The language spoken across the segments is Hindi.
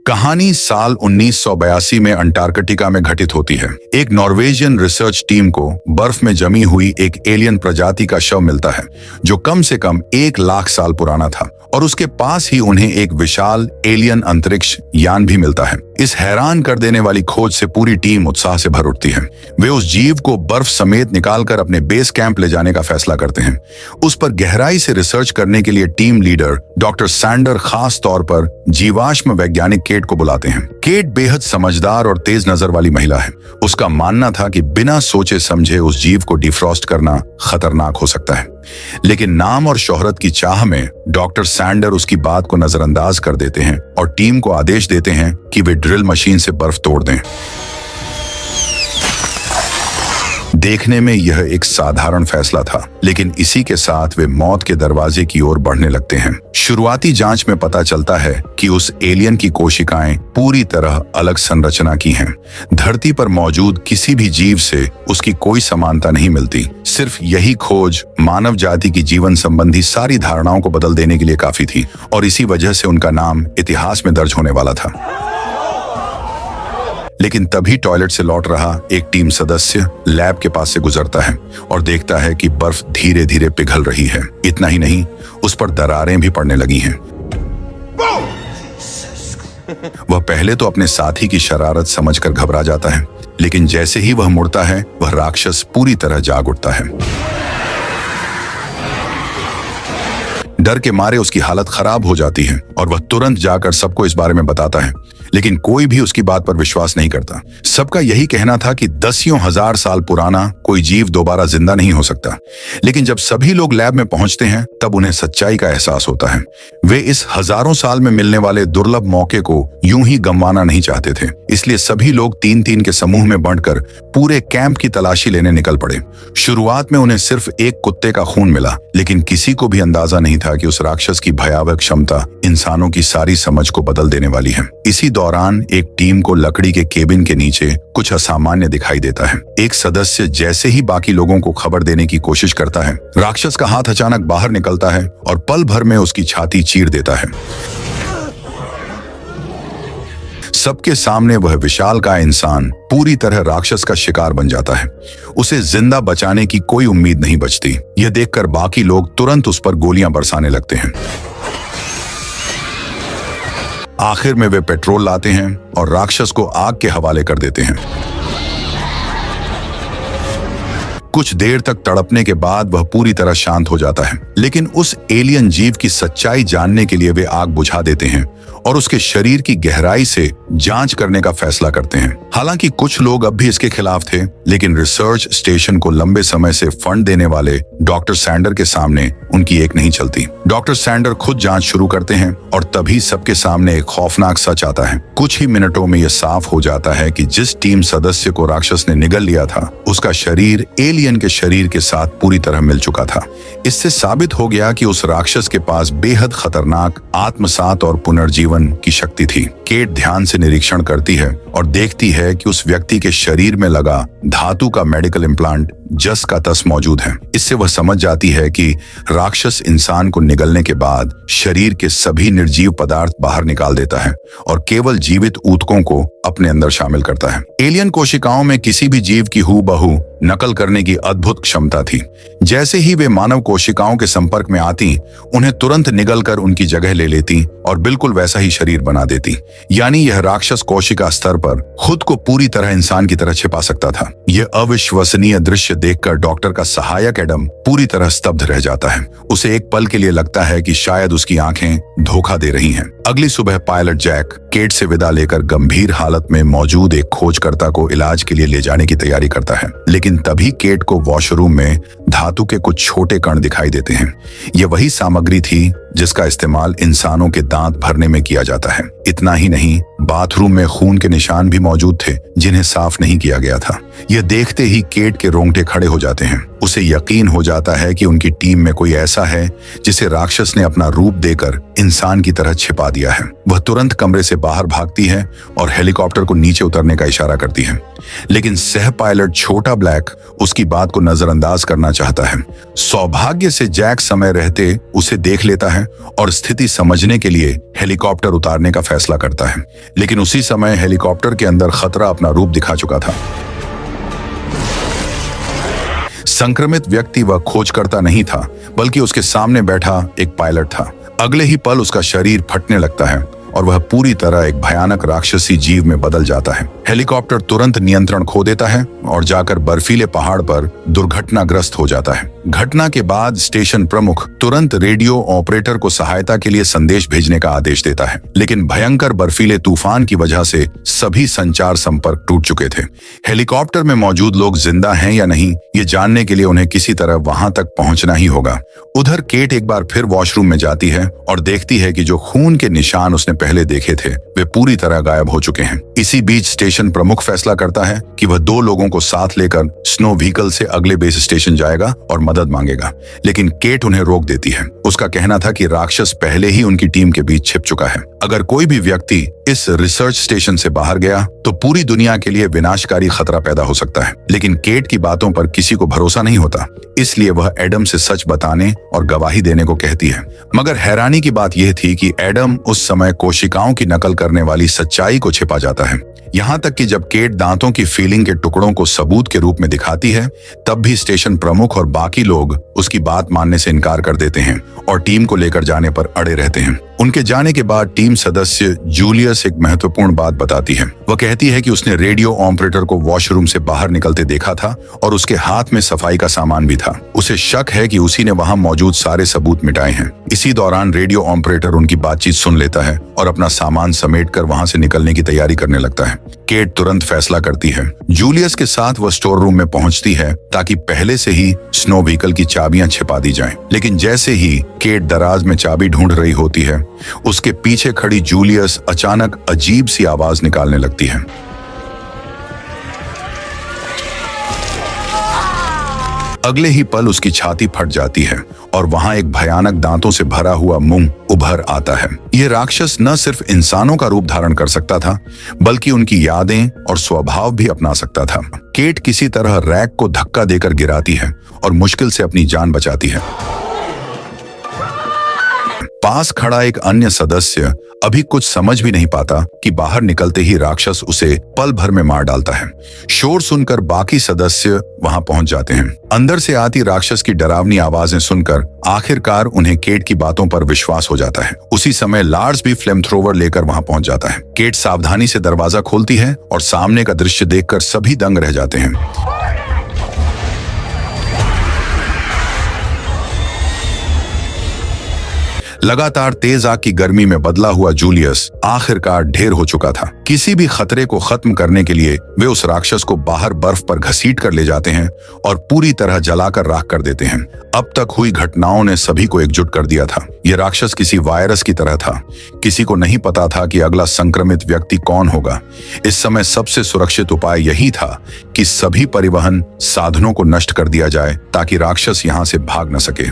कहानी साल 1982 में अंटार्कटिका में घटित होती है। एक नॉर्वेजियन रिसर्च टीम को बर्फ में जमी हुई एक एलियन प्रजाति का शव मिलता है जो कम से कम 1 लाख साल पुराना था और उसके पास ही उन्हें एक विशाल एलियन अंतरिक्ष यान भी मिलता है। इस हैरान कर देने वाली खोज से पूरी टीम उत्साह से भर उठती है। वे उस जीव को बर्फ समेत निकालकर अपने बेस कैंप ले जाने का फैसला करते हैं। उस पर गहराई से रिसर्च करने के लिए टीम लीडर डॉक्टर सैंडर खास तौर पर जीवाश्म वैज्ञानिक केट को बुलाते हैं। केट बेहद समझदार और तेज नजर वाली महिला है। उसका मानना था कि बिना सोचे समझे उस जीव को डिफ्रॉस्ट करना खतरनाक हो सकता है, लेकिन नाम और शोहरत की चाह में डॉक्टर सैंडर उसकी बात को नजरअंदाज कर देते हैं और टीम को आदेश देते हैं कि वे ड्रिल मशीन से बर्फ तोड़ दें। देखने में यह एक साधारण फैसला था, लेकिन इसी के साथ वे मौत के दरवाजे की ओर बढ़ने लगते हैं। शुरुआती जांच में पता चलता है कि उस एलियन की कोशिकाएं पूरी तरह अलग संरचना की हैं। धरती पर मौजूद किसी भी जीव से उसकी कोई समानता नहीं मिलती। सिर्फ यही खोज मानव जाति की जीवन संबंधी सारी धारणाओं को बदल देने के लिए काफी थी और इसी वजह से उनका नाम इतिहास में दर्ज होने वाला था। लेकिन तभी टॉयलेट से लौट रहा एक टीम सदस्य लैब के पास से गुजरता है और देखता है कि बर्फ धीरे धीरे पिघल रही है। इतना ही नहीं, उस पर दरारें भी पड़ने लगी हैं। वह पहले तो अपने साथी की शरारत समझकर घबरा जाता है, लेकिन जैसे ही वह मुड़ता है वह राक्षस पूरी तरह जाग उठता है। डर के मारे उसकी हालत खराब हो जाती है और वह तुरंत जाकर सबको इस बारे में बताता है, लेकिन कोई भी उसकी बात पर विश्वास नहीं करता। सबका यही कहना था कि दसियों हजार साल पुराना कोई जीव दोबारा जिंदा नहीं हो सकता। लेकिन जब सभी लोग लैब में पहुंचते हैं तब उन्हें सच्चाई का एहसास होता है। वे इस हजारों साल में मिलने वाले दुर्लभ मौके को यूं ही गंवाना नहीं चाहते थे, इसलिए सभी लोग 3-3 के समूह में बांटकर पूरे कैंप की तलाशी लेने निकल पड़े। शुरुआत में उन्हें सिर्फ एक कुत्ते का खून मिला, लेकिन किसी को भी अंदाजा नहीं था कि उस राक्षस की भयावह क्षमता इंसानों की सारी समझ को बदल देने वाली है। इसी दौरान एक टीम को लकड़ी के केबिन के नीचे कुछ असामान्य दिखाई देता है। एक सदस्य जैसे ही बाकी लोगों को खबर देने की कोशिश करता है, राक्षस का हाथ अचानक बाहर निकलता है और पल भर में उसकी छाती चीर देता है। सबके सामने वह विशालकाय इंसान पूरी तरह राक्षस का शिकार बन जाता है। उसे जिंदा बचाने की कोई उम्मीद नहीं बचती। यह देखकर बाकी लोग तुरंत उस पर गोलियां बरसाने लगते हैं। आखिर में वे पेट्रोल लाते हैं और राक्षस को आग के हवाले कर देते हैं। कुछ देर तक तड़पने के बाद वह पूरी तरह शांत हो जाता है, लेकिन उस एलियन जीव की सच्चाई जानने के लिए वे आग बुझा देते हैं और उसके शरीर की गहराई से जांच करने का फैसला करते हैं। हालांकि कुछ लोग अब भी इसके खिलाफ थे, लेकिन रिसर्च स्टेशन को लंबे समय से फंड देने वाले डॉक्टर सैंडर के सामने उनकी एक नहीं चलती। डॉक्टर सैंडर खुद जांच शुरू करते हैं और तभी सबके सामने एक खौफनाक सच आता है। कुछ ही मिनटों में यह साफ हो जाता है कि जिस टीम सदस्य को राक्षस ने निगल लिया था, उसका शरीर एलियन के शरीर के साथ पूरी तरह मिल चुका था। इससे साबित हो गया कि उस राक्षस के पास बेहद खतरनाक आत्मसात और पुनर्जीवन की शक्ति थी। केट ध्यान से निरीक्षण करती है और देखती है कि उस व्यक्ति के शरीर में लगा धातु का मेडिकल इम्प्लांट जस का तस मौजूद है। इससे वह समझ जाती है कि राक्षस इंसान को निगलने के बाद शरीर के सभी निर्जीव पदार्थ बाहर निकाल देता है और केवल जीवित ऊतकों को अपने अंदर शामिल करता है। एलियन कोशिकाओं में किसी भी जीव की हूबहू नकल करने की अद्भुत क्षमता थी। जैसे ही वे मानव कोशिकाओं के संपर्क में आती, उन्हें तुरंत निगलकर उनकी जगह ले लेती और बिल्कुल वैसा ही शरीर बना देती। यानी यह राक्षस कोशिका स्तर पर खुद को पूरी तरह इंसान की तरह छिपा सकता था। यह अविश्वसनीय दृश्य देखकर डॉक्टर का सहायक एडम पूरी तरह स्तब्ध रह जाता है। उसे एक पल के लिए लगता है कि शायद उसकी आंखें धोखा दे रही हैं। अगली सुबह पायलट जैक केट से विदा लेकर गंभीर हालत में मौजूद एक खोजकर्ता को इलाज के लिए ले जाने की तैयारी करता है, लेकिन तभी केट को वॉशरूम में धातु के कुछ छोटे कण दिखाई देते हैं। यह वही सामग्री थी जिसका इस्तेमाल इंसानों के दांत भरने में किया जाता है। इतना ही नहीं, बाथरूम में खून के निशान भी मौजूद थे जिन्हें साफ नहीं किया गया था। यह देखते ही केट के रोंगटे खड़े हो जाते हैं। उसे यकीन हो जाता है कि उनकी टीम में कोई ऐसा है जिसे राक्षस ने अपना रूप देकर इंसान की तरह छिपा दिया है। वह तुरंत कमरे से बाहर भागती है और हेलीकॉप्टर को नीचे उतरने का इशारा करती है, लेकिन सह पायलट छोटा ब्लैक उसकी बात को नजरअंदाज करना चाहता है। सौभाग्य से जैक समय रहते उसे देख लेता है और स्थिति समझने के लिए हेलीकॉप्टर उतारने का फैसला करता है। लेकिन उसी समय हेलीकॉप्टर के अंदर खतरा अपना रूप दिखा चुका था। संक्रमित व्यक्ति वह खोजकर्ता नहीं था, बल्कि उसके सामने बैठा एक पायलट था। अगले ही पल उसका शरीर फटने लगता है और वह पूरी तरह एक भयानक राक्षसी जीव में बदल जाता है। हेलीकॉप्टर तुरंत नियंत्रण खो देता है और जाकर बर्फीले पहाड़ पर दुर्घटनाग्रस्त हो जाता है। घटना के बाद स्टेशन प्रमुख तुरंत रेडियो ऑपरेटर को सहायता के लिए संदेश भेजने का आदेश देता है, लेकिन भयंकर बर्फीले तूफान की वजह से सभी संचार संपर्क टूट चुके थे। हेलीकॉप्टर में मौजूद लोग जिंदा हैं या नहीं, ये जानने के लिए उन्हें किसी तरह वहां तक पहुंचना ही होगा। उधर केट एक बार फिर वॉशरूम में जाती है और देखती है कि जो खून के निशान उसने पहले देखे थे वे पूरी तरह गायब हो चुके हैं। इसी बीच स्टेशन प्रमुख फैसला करता है कि वह 2 लोगों को साथ लेकर स्नो व्हीकल से अगले बेस स्टेशन जाएगा और मदद मांगेगा, लेकिन केट उन्हें रोक देती है। उसका कहना था कि राक्षस पहले ही उनकी टीम के बीच छिप चुका है। अगर कोई भी व्यक्ति इस रिसर्च स्टेशन से बाहर गया तो पूरी दुनिया के लिए विनाशकारी खतरा पैदा हो सकता है। लेकिन केट की बातों पर किसी को भरोसा नहीं होता, इसलिए वह एडम से सच बताने और गवाही देने को कहती है। मगर हैरानी की बात यह थी कि एडम उस समय कोशिकाओं की नकल करने वाली सच्चाई को छिपा जाता है। यहाँ तक कि जब केट दांतों की फीलिंग के टुकड़ों को सबूत के रूप में दिखाती है, तब भी स्टेशन प्रमुख और बाकी लोग उसकी बात मानने से इनकार कर देते हैं और टीम को लेकर जाने पर अड़े रहते हैं। उनके जाने के बाद टीम सदस्य जूलियस एक महत्वपूर्ण बात बताती है। वह कहती है कि उसने रेडियो ऑपरेटर को वॉशरूम से बाहर निकलते देखा था और उसके हाथ में सफाई का सामान भी था। उसे शक है कि उसी ने वहां मौजूद सारे सबूत मिटाए हैं। इसी दौरान रेडियो ऑपरेटर उनकी बातचीत सुन लेता है और अपना सामान समेटकर वहां से निकलने की तैयारी करने लगता है। केट तुरंत फैसला करती है। जूलियस के साथ वह स्टोर रूम में पहुंचती है ताकि पहले से ही स्नो व्हीकल की चाबियां छिपा दी जाएं। लेकिन जैसे ही केट दराज में चाबी ढूंढ रही होती है, उसके पीछे खड़ी जूलियस अचानक अजीब सी आवाज निकालने लगती है। अगले ही पल उसकी छाती फट जाती है और वहां एक भयानक दांतों से भरा हुआ मुंह उभर आता है। यह राक्षस न सिर्फ इंसानों का रूप धारण कर सकता था, बल्कि उनकी यादें और स्वभाव भी अपना सकता था। केट किसी तरह रैक को धक्का देकर गिराती है और मुश्किल से अपनी जान बचाती है। पास खड़ा एक अन्य सदस्य अभी कुछ समझ भी नहीं पाता कि बाहर निकलते ही राक्षस उसे पल भर में मार डालता है। शोर सुनकर बाकी सदस्य वहां पहुंच जाते हैं। अंदर से आती राक्षस की डरावनी आवाजें सुनकर आखिरकार उन्हें केट की बातों पर विश्वास हो जाता है। उसी समय लार्स भी फ्लेम थ्रोवर लेकर वहां पहुंच जाता है। केट सावधानी से दरवाजा खोलती है और सामने का दृश्य देखकर सभी दंग रह जाते हैं। लगातार तेज आग की गर्मी में बदला हुआ जूलियस आखिरकार ढेर हो चुका था। किसी भी खतरे को खत्म करने के लिए वे उस राक्षस को बाहर बर्फ पर घसीट कर ले जाते हैं और पूरी तरह जलाकर राख कर देते हैं। अब तक हुई घटनाओं ने सभी को एकजुट कर दिया था। यह राक्षस किसी वायरस की तरह था। किसी को नहीं पता था कि अगला संक्रमित व्यक्ति कौन होगा। इस समय सबसे सुरक्षित उपाय यही था कि सभी परिवहन साधनों को नष्ट कर दिया जाए ताकि राक्षस यहां से भाग न सके।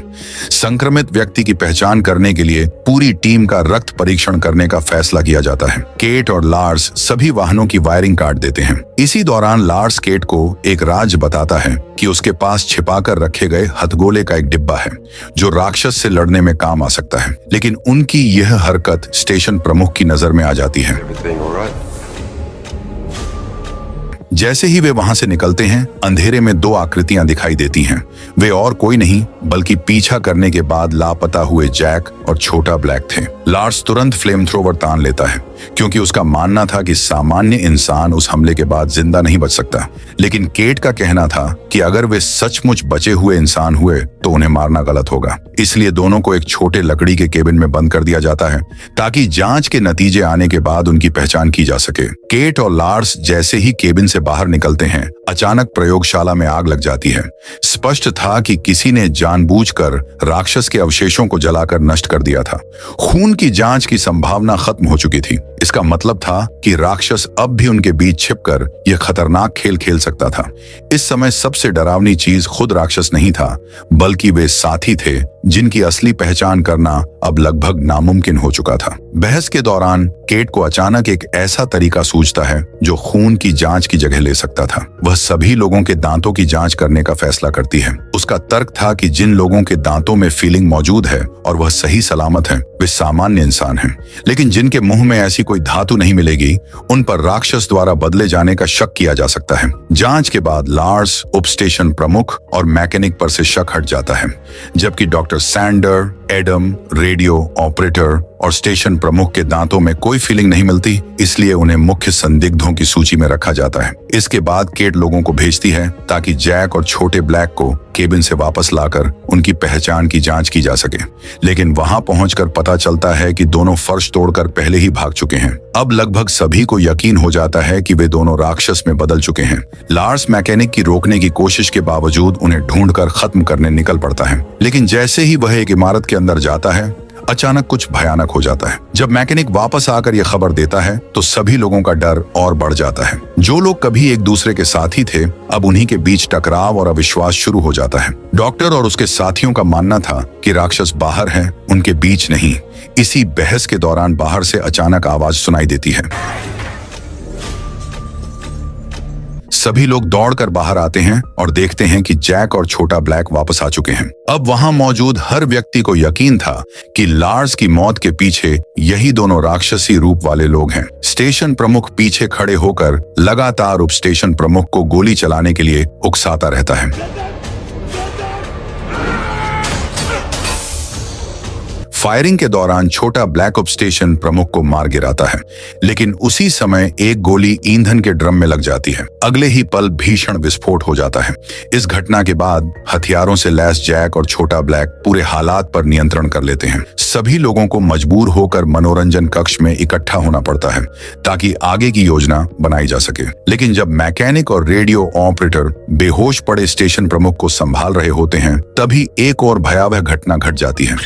संक्रमित व्यक्ति की पहचान करने के लिए पूरी टीम का रक्त परीक्षण करने का फैसला किया जाता है। केट और लार्स सभी वाहनों की वायरिंग काट देते हैं। इसी दौरान लार्स केट को एक राज बताता है कि उसके पास छिपाकर रखे गए हथगोले का एक डिब्बा है जो राक्षस से लड़ने में काम आ सकता है। लेकिन उनकी यह हरकत स्टेशन प्रमुख की नजर में आ जाती है। जैसे ही वे वहां से निकलते हैं, अंधेरे में 2 आकृतियां दिखाई देती हैं। वे और कोई नहीं बल्कि पीछा करने के बाद लापता हुए जैक और छोटा ब्लैक थे। लार्स तुरंत फ्लेम थ्रोवर तान लेता है क्योंकि उसका मानना था कि सामान्य इंसान उस हमले के बाद जिंदा नहीं बच सकता। लेकिन केट का कहना था कि अगर वे सचमुच बचे हुए इंसान हुए तो उन्हें मारना गलत होगा। इसलिए दोनों को एक छोटे लकड़ी के केबिन में बंद कर दिया जाता है ताकि जांच के नतीजे आने के बाद उनकी पहचान की जा सके। केट और लार्स जैसे ही केबिन से बाहर निकलते हैं, अचानक प्रयोगशाला में आग लग जाती है। स्पष्ट था कि किसी ने जानबूझकर राक्षस के अवशेषों को जलाकर नष्ट कर दिया था। खून की जांच की संभावना खत्म हो चुकी थी। इसका मतलब था कि राक्षस अब भी उनके बीच छिपकर यह खतरनाक खेल खेल सकता था। इस समय सबसे डरावनी चीज खुद राक्षस नहीं था, बल्कि वे साथी थे जिनकी असली पहचान करना अब लगभग नामुमकिन हो चुका था। बहस के दौरान केट को अचानक एक ऐसा तरीका सूझता है जो खून की जांच की जगह ले सकता था। वह सभी लोगों के दांतों की जांच करने का फैसला करती है। उसका तर्क था कि जिन लोगों के दांतों में फीलिंग मौजूद है और वह सही सलामत है, वे सामान्य इंसान हैं, लेकिन जिनके मुंह में ऐसी कोई धातु नहीं मिलेगी, उन पर राक्षस द्वारा बदले जाने का शक किया जा सकता है। जांच के बाद लार्स, उप स्टेशन प्रमुख और मैकेनिक पर से शक हट जाता है, जबकि doctor Sander, Adam, radio operator और स्टेशन प्रमुख के दांतों में कोई फीलिंग नहीं मिलती, इसलिए उन्हें मुख्य संदिग्धों की सूची में रखा जाता है। इसके बाद केट लोगों को भेजती है ताकि जैक और छोटे ब्लैक को केबिन से वापस लाकर उनकी पहचान की जांच की जा सके, लेकिन वहां पहुंचकर पता चलता है कि दोनों फर्श तोड़कर पहले ही भाग चुके हैं। अब लगभग सभी को यकीन हो जाता है कि वे दोनों राक्षस में बदल चुके हैं। लार्स मैकेनिक की रोकने की कोशिश के बावजूद उन्हें ढूंढकर खत्म करने निकल पड़ता है, लेकिन जैसे ही वह एक इमारत के अंदर जाता है, अचानक कुछ भयानक हो जाता है। जब मैकेनिक वापस आकर यह खबर देता है तो सभी लोगों का डर और बढ़ जाता है। जो लोग कभी एक दूसरे के साथी थे, अब उन्हीं के बीच टकराव और अविश्वास शुरू हो जाता है। डॉक्टर और उसके साथियों का मानना था कि राक्षस बाहर हैं, उनके बीच नहीं। इसी बहस के दौरान बाहर से अचानक आवाज सुनाई देती है। सभी लोग दौड़कर बाहर आते हैं और देखते हैं कि जैक और छोटा ब्लैक वापस आ चुके हैं। अब वहां मौजूद हर व्यक्ति को यकीन था कि लार्स की मौत के पीछे यही दोनों राक्षसी रूप वाले लोग हैं। स्टेशन प्रमुख पीछे खड़े होकर लगातार उप स्टेशन प्रमुख को गोली चलाने के लिए उकसाता रहता है। फायरिंग के दौरान छोटा ब्लैक उप स्टेशन प्रमुख को मार गिराता है, लेकिन उसी समय एक गोली ईंधन के ड्रम में लग जाती है। अगले ही पल भीषण विस्फोट हो जाता है। इस घटना के बाद हथियारों से लैस जैक और छोटा ब्लैक पूरे हालात पर नियंत्रण कर लेते हैं। सभी लोगों को मजबूर होकर मनोरंजन कक्ष में इकट्ठा होना पड़ता है ताकि आगे की योजना बनाई जा सके। लेकिन जब मैकेनिक और रेडियो ऑपरेटर बेहोश पड़े स्टेशन प्रमुख को संभाल रहे होते हैं, तभी एक और भयावह घटना घट जाती है।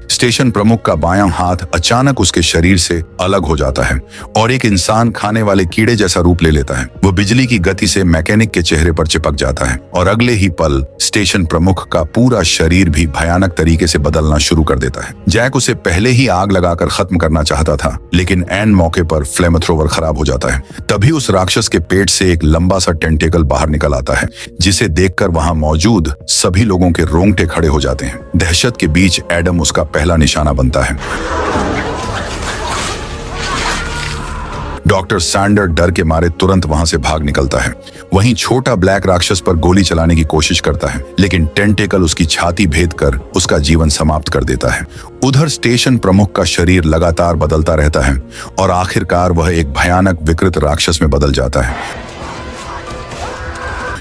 स्टेशन प्रमुख का बायां हाथ अचानक उसके शरीर से अलग हो जाता है और एक इंसान खाने वाले कीड़े जैसा रूप ले लेता है। वो बिजली की गति से मैकेनिक के चेहरे पर चिपक जाता है और अगले ही पल स्टेशन प्रमुख का पूरा शरीर भी भयानक तरीके से बदलना शुरू कर देता है। जैक उसे पहले ही आग लगाकर खत्म करना चाहता था, लेकिन एन मौके पर फ्लेम थ्रोवर खराब हो जाता है। तभी उस राक्षस के पेट से एक लंबा सा टेंटेकल बाहर निकल आता है, जिसे देखकर वहां मौजूद सभी लोगों के रोंगटे खड़े हो जाते हैं। दहशत के बीच एडम उसका पहला निशाना बनता है। डॉक्टर सैंडर डर के मारे तुरंत वहां से भाग निकलता है। वहीं छोटा ब्लैक राक्षस पर गोली चलाने की कोशिश करता है, लेकिन टेंटेकल उसकी छाती भेद कर उसका जीवन समाप्त कर देता है। उधर स्टेशन प्रमुख का शरीर लगातार बदलता रहता है और आखिरकार वह एक भयानक विकृत राक्षस में बदल जाता है,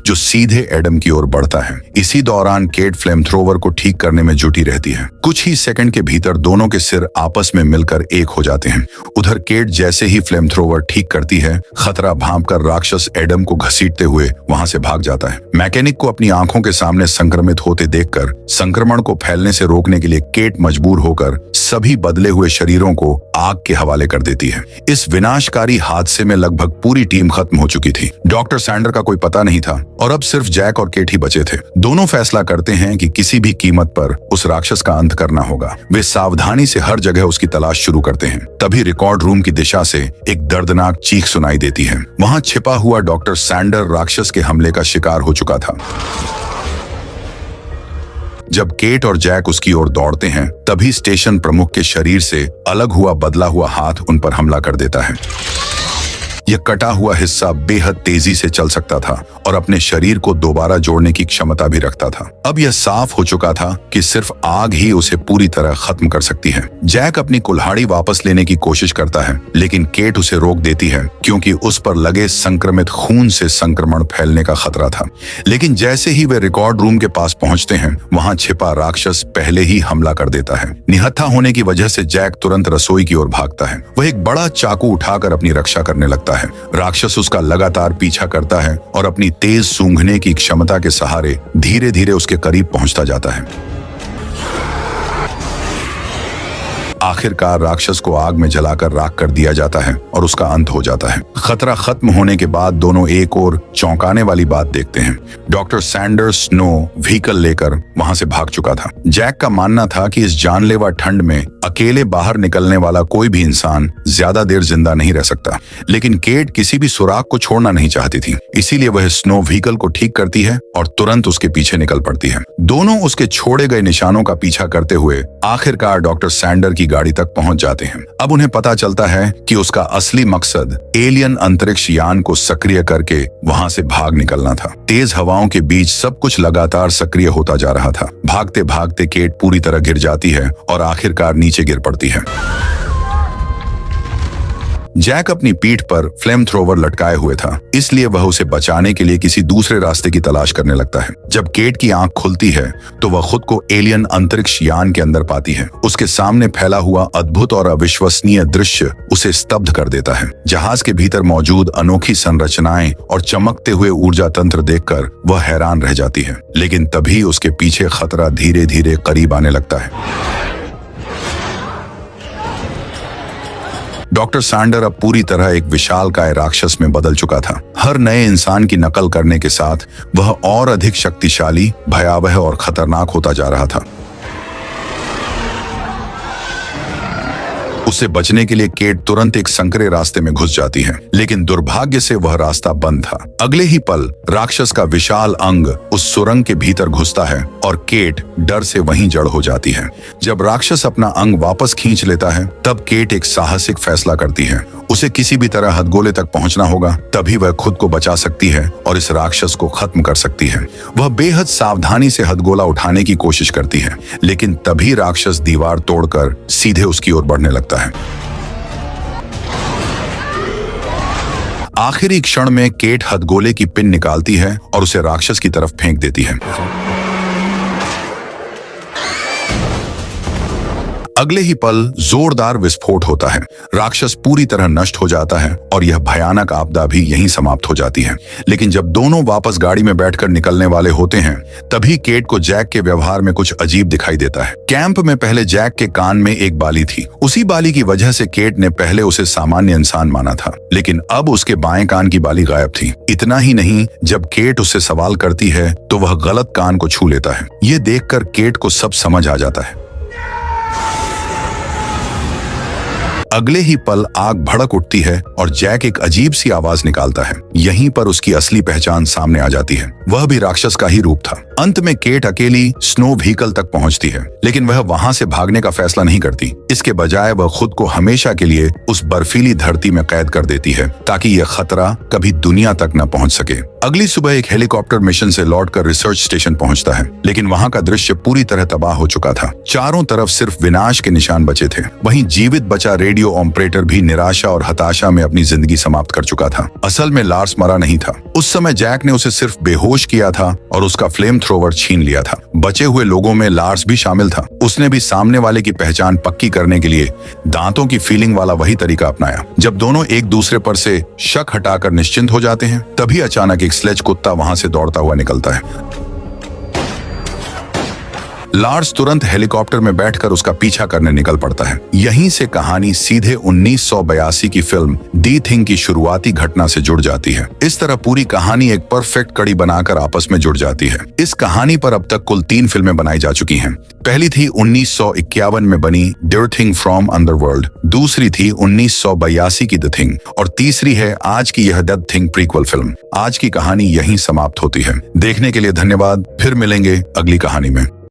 जो सीधे एडम की ओर बढ़ता है। इसी दौरान केट फ्लेम थ्रोवर को ठीक करने में जुटी रहती है। कुछ ही सेकंड के भीतर दोनों के सिर आपस में मिलकर एक हो जाते हैं। उधर केट जैसे ही फ्लेम थ्रोवर ठीक करती है, खतरा भांपकर राक्षस एडम को घसीटते हुए वहां से भाग जाता है। मैकेनिक को अपनी आंखों के सामने संक्रमित होते देखकर संक्रमण को फैलने से रोकने के लिए केट मजबूर होकर सभी बदले हुए शरीरों को आग के हवाले कर देती है। इस विनाशकारी हादसे में लगभग पूरी टीम खत्म हो चुकी थी। डॉक्टर सैंडर का कोई पता नहीं था और अब सिर्फ जैक और केट ही बचे थे। दोनों फैसला करते हैं कि किसी भी कीमत पर उस राक्षस का अंत करना होगा। वे सावधानी से हर जगह उसकी तलाश शुरू करते हैं। तभी रिकॉर्ड रूम की दिशा से एक दर्दनाक चीख सुनाई देती है। वहां छिपा हुआ डॉक्टर सैंडर राक्षस के हमले का शिकार हो चुका था। जब केट और जैक उसकी ओर दौड़ते हैं, तभी स्टेशन प्रमुख के शरीर से अलग हुआ बदला हुआ हाथ उन पर हमला कर देता है। यह कटा हुआ हिस्सा बेहद तेजी से चल सकता था और अपने शरीर को दोबारा जोड़ने की क्षमता भी रखता था। अब यह साफ हो चुका था कि सिर्फ आग ही उसे पूरी तरह खत्म कर सकती है। जैक अपनी कुल्हाड़ी वापस लेने की कोशिश करता है, लेकिन केट उसे रोक देती है क्योंकि उस पर लगे संक्रमित खून से संक्रमण फैलने का खतरा था। लेकिन जैसे ही वे रिकॉर्ड रूम के पास पहुंचते हैं, वहां छिपा राक्षस पहले ही हमला कर देता है। निहत्था होने की वजह से जैक तुरंत रसोई की ओर भागता है। वह एक बड़ा चाकू उठाकर अपनी रक्षा करने लगता है। राक्षस उसका लगातार पीछा करता है और अपनी तेज सूंघने की क्षमता के सहारे धीरे धीरे उसके करीब पहुंचता जाता है। आखिरकार राक्षस को आग में जलाकर राख कर दिया जाता है और उसका अंत हो जाता है। खतरा खत्म होने के बाद दोनों एक और चौंकाने वाली बात देखते हैं। डॉक्टर सैंडर्स स्नो व्हीकल लेकर वहां से भाग चुका था। जैक का मानना था कि इस जानलेवा ठंड में अकेले बाहर निकलने वाला कोई भी इंसान ज्यादा देर जिंदा नहीं रह सकता, लेकिन केट किसी भी सुराग को छोड़ना नहीं चाहती थी। इसीलिए वह स्नो व्हीकल को ठीक करती है और तुरंत उसके पीछे निकल पड़ती है। दोनों उसके छोड़े गए निशानों का पीछा करते हुए आखिरकार डॉक्टर सैंडर की गाड़ी तक पहुंच जाते हैं। अब उन्हें पता चलता है कि उसका असली मकसद एलियन अंतरिक्ष यान को सक्रिय करके वहां से भाग निकलना था। तेज हवाओं के बीच सब कुछ लगातार सक्रिय होता जा रहा था। भागते भागते केट पूरी तरह गिर जाती है और आखिरकार नीचे गिर पड़ती है। जैक अपनी पीठ पर फ्लेम थ्रोवर लटकाए हुए था, इसलिए वह उसे बचाने के लिए किसी दूसरे रास्ते की तलाश करने लगता है। जब केट की आंख खुलती है तो वह खुद को एलियन अंतरिक्ष यान के अंदर पाती है। उसके सामने फैला हुआ अद्भुत और अविश्वसनीय दृश्य उसे स्तब्ध कर देता है। जहाज के भीतर मौजूद अनोखी संरचनाएं और चमकते हुए ऊर्जा तंत्र देखकर वह हैरान रह जाती है, लेकिन तभी उसके पीछे खतरा धीरे धीरे करीब आने लगता है। डॉक्टर सैंडर अब पूरी तरह एक विशालकाय राक्षस में बदल चुका था। हर नए इंसान की नकल करने के साथ वह और अधिक शक्तिशाली, भयावह और खतरनाक होता जा रहा था। उससे बचने के लिए केट तुरंत एक संकरे रास्ते में घुस जाती है, लेकिन दुर्भाग्य से वह रास्ता बंद था। अगले ही पल राक्षस का विशाल अंग उस सुरंग के भीतर घुसता है और केट डर से वहीं जड़ हो जाती है। जब राक्षस अपना अंग वापस खींच लेता है तब केट एक साहसिक फैसला करती है। उसे किसी भी तरह हथगोले तक पहुंचना होगा, तभी वह खुद को बचा सकती है और इस राक्षस को खत्म कर सकती है। वह बेहद सावधानी से हथगोला उठाने की कोशिश करती है, लेकिन तभी राक्षस दीवार तोड़कर सीधे उसकी ओर बढ़ने लगता है। आखिरी क्षण में केट हथगोले की पिन निकालती है और उसे राक्षस की तरफ फेंक देती है। अगले ही पल जोरदार विस्फोट होता है। राक्षस पूरी तरह नष्ट हो जाता है और यह भयानक आपदा भी यहीं समाप्त हो जाती है। लेकिन जब दोनों वापस गाड़ी में बैठकर निकलने वाले होते हैं, तभी केट को जैक के व्यवहार में कुछ अजीब दिखाई देता है। कैंप में पहले जैक के कान में एक बाली थी। उसी बाली की वजह से केट ने पहले उसे सामान्य इंसान माना था, लेकिन अब उसके बाएं कान की बाली गायब थी। इतना ही नहीं, जब केट उससे सवाल करती है तो वह गलत कान को छू लेता है। ये देखकर केट को सब समझ आ जाता है। अगले ही पल आग भड़क उठती है और जैक एक अजीब सी आवाज निकालता है। यहीं पर उसकी असली पहचान सामने आ जाती है। वह भी राक्षस का ही रूप था। अंत में केट अकेली स्नो व्हीकल तक पहुंचती है, लेकिन वह वहां से भागने का फैसला नहीं करती। इसके बजाय वह खुद को हमेशा के लिए उस बर्फीली धरती में कैद कर देती है, ताकि यह खतरा कभी दुनिया तक न पहुंच सके। अगली सुबह एक हेलीकॉप्टर मिशन से लौटकर रिसर्च स्टेशन पहुंचता है, लेकिन वहां का दृश्य पूरी तरह तबाह हो चुका था। चारों तरफ सिर्फ विनाश के निशान बचे थे। वहीं जीवित बचा रेडियो ऑपरेटर भी निराशा और हताशा में अपनी जिंदगी समाप्त कर चुका था। असल में लार्स मरा नहीं था। उस समय जैक ने उसे सिर्फ बेहोश किया था और उसका फ्लेम थ्रोवर छीन लिया था। बचे हुए लोगों में लार्स भी शामिल था। उसने भी सामने वाले की पहचान पक्की करने के लिए दांतों की फीलिंग वाला वही तरीका अपनाया। जब दोनों एक दूसरे पर से शक हटाकर निश्चिंत हो जाते हैं, तभी अचानक एक स्लेज कुत्ता वहां से दौड़ता हुआ निकलता है। लार्स तुरंत हेलीकॉप्टर में बैठकर उसका पीछा करने निकल पड़ता है। यहीं से कहानी सीधे 1982 की फिल्म दी थिंग की शुरुआती घटना से जुड़ जाती है। इस तरह पूरी कहानी एक परफेक्ट कड़ी बनाकर आपस में जुड़ जाती है। इस कहानी पर अब तक कुल 3 फिल्में बनाई जा चुकी हैं। पहली थी 1951 में बनी डियर थिंग फ्रॉम अंडरवर्ल्ड, दूसरी थी 1982 की द थिंग और तीसरी है आज की यह द थिंग प्रीक्वल फिल्म। आज की कहानी यहीं समाप्त होती है। देखने के लिए धन्यवाद। फिर मिलेंगे अगली कहानी में।